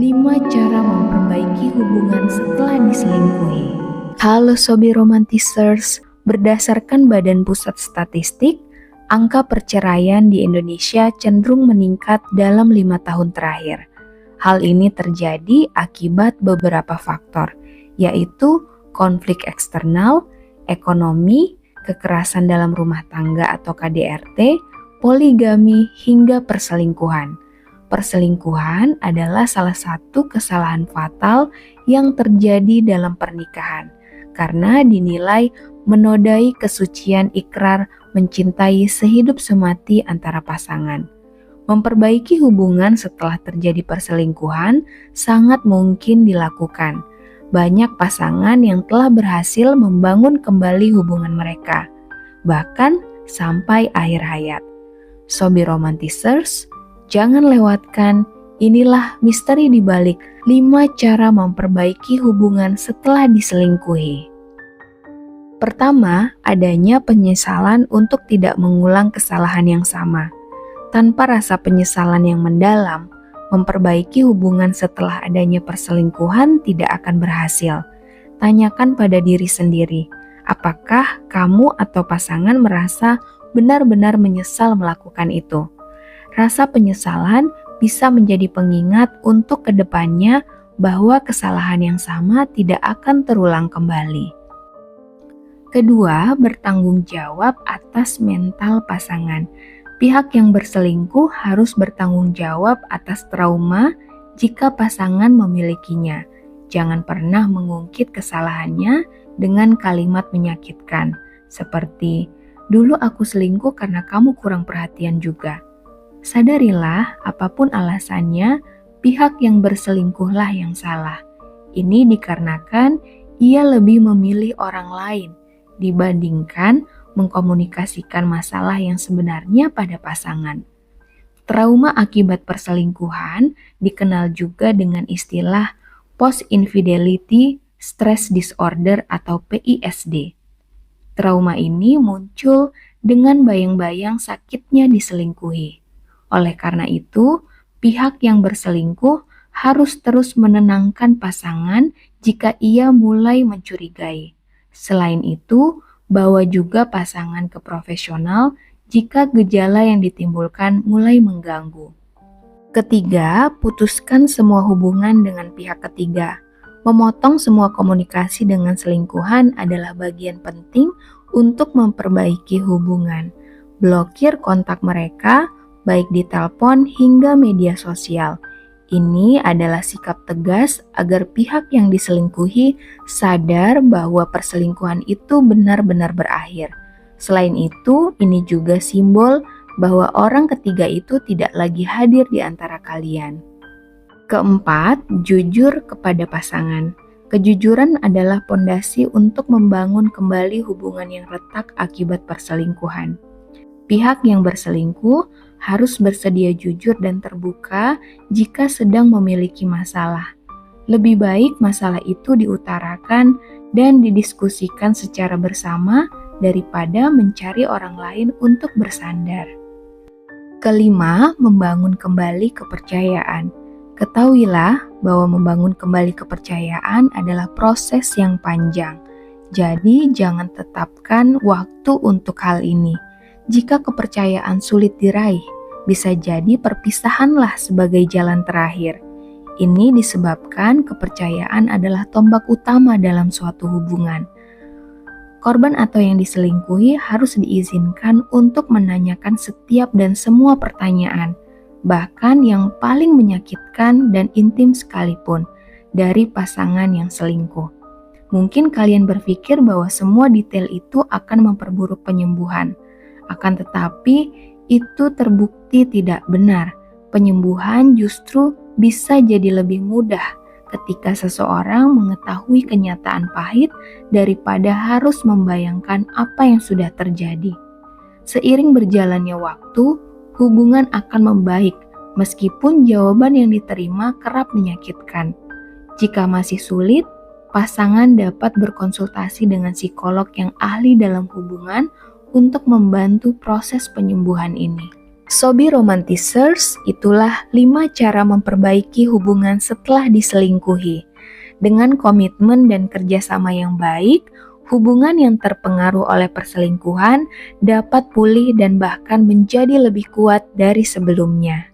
5 cara memperbaiki hubungan setelah diselingkuhi. Halo Sobi Romantisers, berdasarkan Badan Pusat Statistik, angka perceraian di Indonesia cenderung meningkat dalam 5 tahun terakhir. Hal ini terjadi akibat beberapa faktor, yaitu konflik eksternal, ekonomi, kekerasan dalam rumah tangga atau KDRT, poligami, hingga perselingkuhan. Perselingkuhan adalah salah satu kesalahan fatal yang terjadi dalam pernikahan karena dinilai menodai kesucian ikrar mencintai sehidup semati antara pasangan. Memperbaiki hubungan setelah terjadi perselingkuhan sangat mungkin dilakukan. Banyak pasangan yang telah berhasil membangun kembali hubungan mereka, bahkan sampai akhir hayat. Sobi Romantisers, jangan lewatkan, inilah misteri di balik 5 cara memperbaiki hubungan setelah diselingkuhi. Pertama, adanya penyesalan untuk tidak mengulang kesalahan yang sama. Tanpa rasa penyesalan yang mendalam, memperbaiki hubungan setelah adanya perselingkuhan tidak akan berhasil. Tanyakan pada diri sendiri, apakah kamu atau pasangan merasa benar-benar menyesal melakukan itu? Rasa penyesalan bisa menjadi pengingat untuk kedepannya bahwa kesalahan yang sama tidak akan terulang kembali. Kedua, bertanggung jawab atas mental pasangan. Pihak yang berselingkuh harus bertanggung jawab atas trauma jika pasangan memilikinya. Jangan pernah mengungkit kesalahannya dengan kalimat menyakitkan, seperti, "Dulu aku selingkuh karena kamu kurang perhatian juga." Sadarilah, apapun alasannya, pihak yang berselingkuhlah yang salah. Ini dikarenakan ia lebih memilih orang lain dibandingkan mengkomunikasikan masalah yang sebenarnya pada pasangan. Trauma akibat perselingkuhan dikenal juga dengan istilah Post-Infidelity Stress Disorder atau PISD. Trauma ini muncul dengan bayang-bayang sakitnya diselingkuhi. Oleh karena itu, pihak yang berselingkuh harus terus menenangkan pasangan jika ia mulai mencurigai. Selain itu, bawa juga pasangan ke profesional jika gejala yang ditimbulkan mulai mengganggu. Ketiga, putuskan semua hubungan dengan pihak ketiga. Memotong semua komunikasi dengan selingkuhan adalah bagian penting untuk memperbaiki hubungan. Blokir kontak mereka, baik di telepon hingga media sosial. Ini adalah sikap tegas agar pihak yang diselingkuhi sadar bahwa perselingkuhan itu benar-benar berakhir. Selain itu, ini juga simbol bahwa orang ketiga itu tidak lagi hadir di antara kalian. Keempat, jujur kepada pasangan. Kejujuran adalah pondasi untuk membangun kembali hubungan yang retak akibat perselingkuhan. Pihak yang berselingkuh harus bersedia jujur dan terbuka jika sedang memiliki masalah. Lebih baik masalah itu diutarakan dan didiskusikan secara bersama daripada mencari orang lain untuk bersandar. Kelima, membangun kembali kepercayaan. Ketahuilah bahwa membangun kembali kepercayaan adalah proses yang panjang. Jadi jangan tetapkan waktu untuk hal ini. Jika kepercayaan sulit diraih, bisa jadi perpisahanlah sebagai jalan terakhir. Ini disebabkan kepercayaan adalah tombak utama dalam suatu hubungan. Korban atau yang diselingkuhi harus diizinkan untuk menanyakan setiap dan semua pertanyaan, bahkan yang paling menyakitkan dan intim sekalipun, dari pasangan yang selingkuh. Mungkin kalian berpikir bahwa semua detail itu akan memperburuk penyembuhan. Akan tetapi, itu terbukti tidak benar. Penyembuhan justru bisa jadi lebih mudah ketika seseorang mengetahui kenyataan pahit daripada harus membayangkan apa yang sudah terjadi. Seiring berjalannya waktu, hubungan akan membaik meskipun jawaban yang diterima kerap menyakitkan. Jika masih sulit, pasangan dapat berkonsultasi dengan psikolog yang ahli dalam hubungan untuk membantu proses penyembuhan ini. Sobi Romanticers, itulah 5 cara memperbaiki hubungan setelah diselingkuhi. Dengan komitmen dan kerjasama yang baik, hubungan yang terpengaruh oleh perselingkuhan dapat pulih dan bahkan menjadi lebih kuat dari sebelumnya.